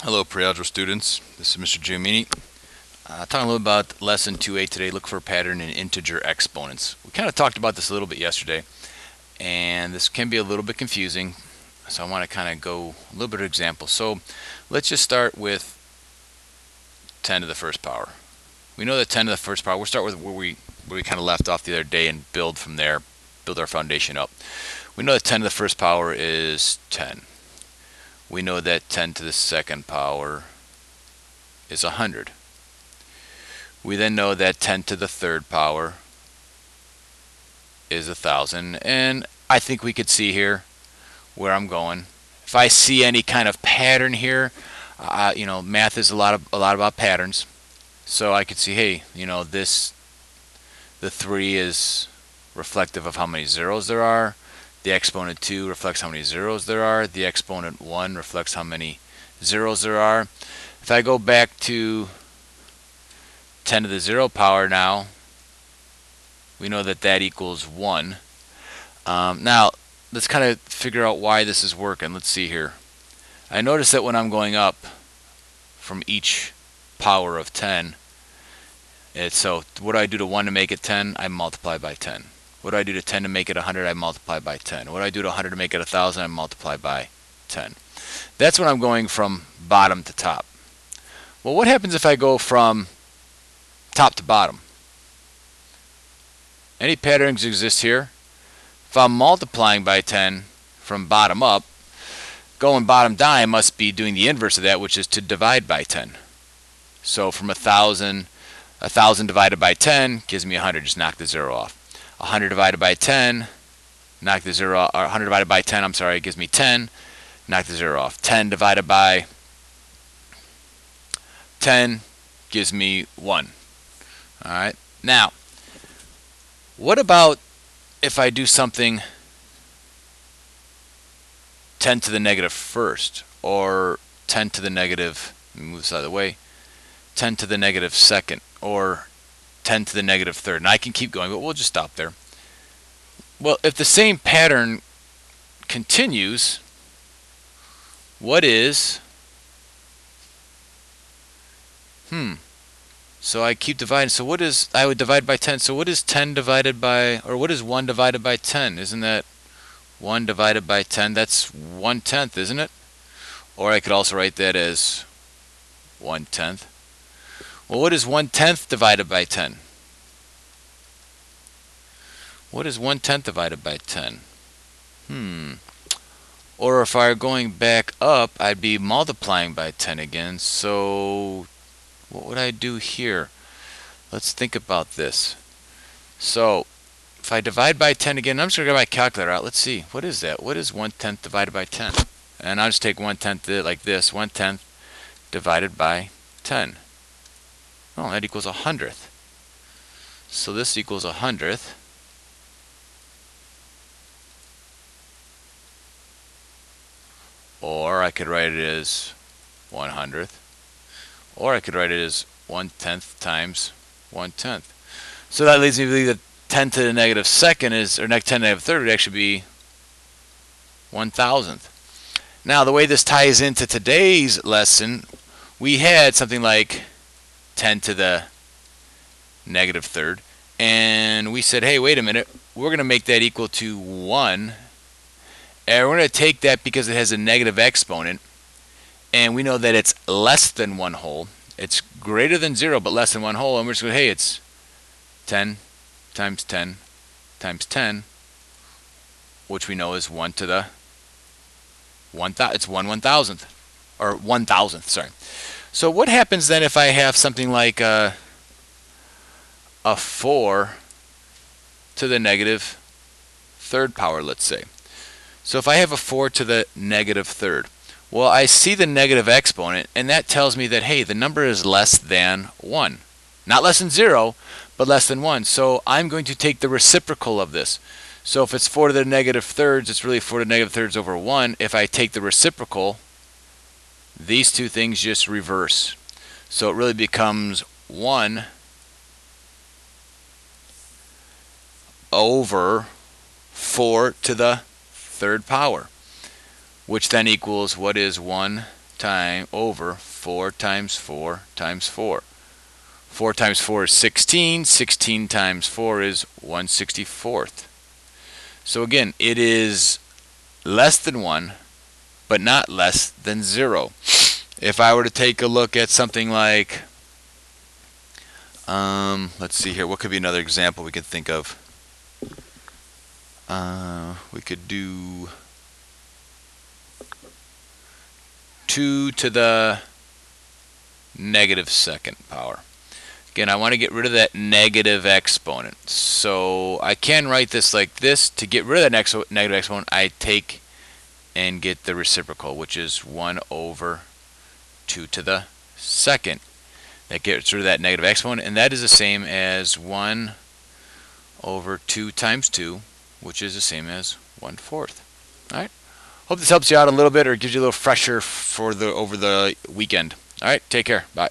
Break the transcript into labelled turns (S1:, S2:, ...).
S1: Hello, Pre-Algebra students. This is Mr. Giomini. Talking a little about lesson 2A today. Look for a pattern in integer exponents. We kind of talked about this a little bit yesterday, and this can be a little bit confusing. So I want to kind of go a little bit of example. So let's just start with 10 to the first power. We know that 10 to the first power. We'll start with where we kind of left off the other day and build from there. Build our foundation up. We know that 10 to the first power is 10. We know that 10 to the second power is 100. We then know that 10 to the third power is 1,000. And I think we could see here where I'm going. If I see any kind of pattern here, math is a lot about patterns. So I could see, hey, the 3 is reflective of how many zeros there are. The exponent 2 reflects how many zeros there are. The exponent 1 reflects how many zeros there are. If I go back to 10 to the 0 power now, we know that that equals 1. Now, let's kind of figure out why this is working. Let's see here. I notice that when I'm going up from each power of 10, so what do I do to 1 to make it 10? I multiply by 10. What do I do to 10 to make it 100? I multiply by 10. What do I do to 100 to make it 1,000? I multiply by 10. That's when I'm going from bottom to top. Well, what happens if I go from top to bottom? Any patterns exist here? If I'm multiplying by 10 from bottom up, going bottom down, I must be doing the inverse of that, which is to divide by 10. So from 1,000 divided by 10 gives me 100. Just knock the 0 off. 100 divided by 10, knock the 0 off, or 100 divided by 10, I'm sorry, it gives me 10, knock the 0 off. 10 divided by 10 gives me 1. Alright, now, what about if I do something 10 to the negative first, or 10 to the negative, let me move this out of the way, 10 to the negative second, or 10 to the negative third. And I can keep going, but we'll just stop there. Well, if the same pattern continues, what is... So I keep dividing. So what is... I would divide by 10. So what is 10 divided by... Or what is 1 divided by 10? Isn't that 1 divided by 10? That's 1/10, isn't it? Or I could also write that as 1/10. Well, what is 1/10 divided by 10? What is 1/10 divided by 10? Or if I were going back up, I'd be multiplying by 10 again. So what would I do here? Let's think about this. So if I divide by 10 again, I'm just going to get my calculator out. Let's see. What is that? What is 1/10 divided by 10? And I'll just take 1/10 like this. 1/10 divided by 10. Oh, that equals 100th. So this equals 100th. Or I could write it as 100th. Or I could write it as 1/10 times 1/10. So that leads me to believe that 10 to the negative second is, or 10 to the negative third would actually be 1,000th. Now the way this ties into today's lesson, we had something like 10 to the negative third. And we said, hey, wait a minute, we're going to make that equal to 1. And we're going to take that because it has a negative exponent. And we know that it's less than 1 whole. It's greater than 0, but less than 1 whole. And we're just going to, hey, it's 10 times 10 times 10, which we know is 1 to the 1,000. It's 1/1000th. Or 1,000th, sorry. So what happens then if I have something like a 4 to the negative third power, let's say. So if I have a 4 to the negative third, well, I see the negative exponent, and that tells me that, hey, the number is less than 1. Not less than 0, but less than 1. So I'm going to take the reciprocal of this. So if it's 4 to the negative thirds, it's really 4 to the negative thirds over 1. If I take the reciprocal, these two things just reverse. So it really becomes 1 over 4 to the third power, which then equals, what is 1 over 4 times 4 times 4. 4 times 4 is 16. 16 times 4 is 1/64. So again, it is less than 1, but not less than 0. If I were to take a look at something like, let's see here, what could be another example we could think of? We could do 2 to the negative second power. Again, I want to get rid of that negative exponent. So I can write this like this. To get rid of that negative exponent, I take and get the reciprocal, which is 1 over 2 to the second. That gets rid of that negative exponent, and that is the same as 1 over 2 times 2, which is the same as 1/4. All right. Hope this helps you out a little bit or gives you a little fresher for over the weekend. All right. Take care. Bye.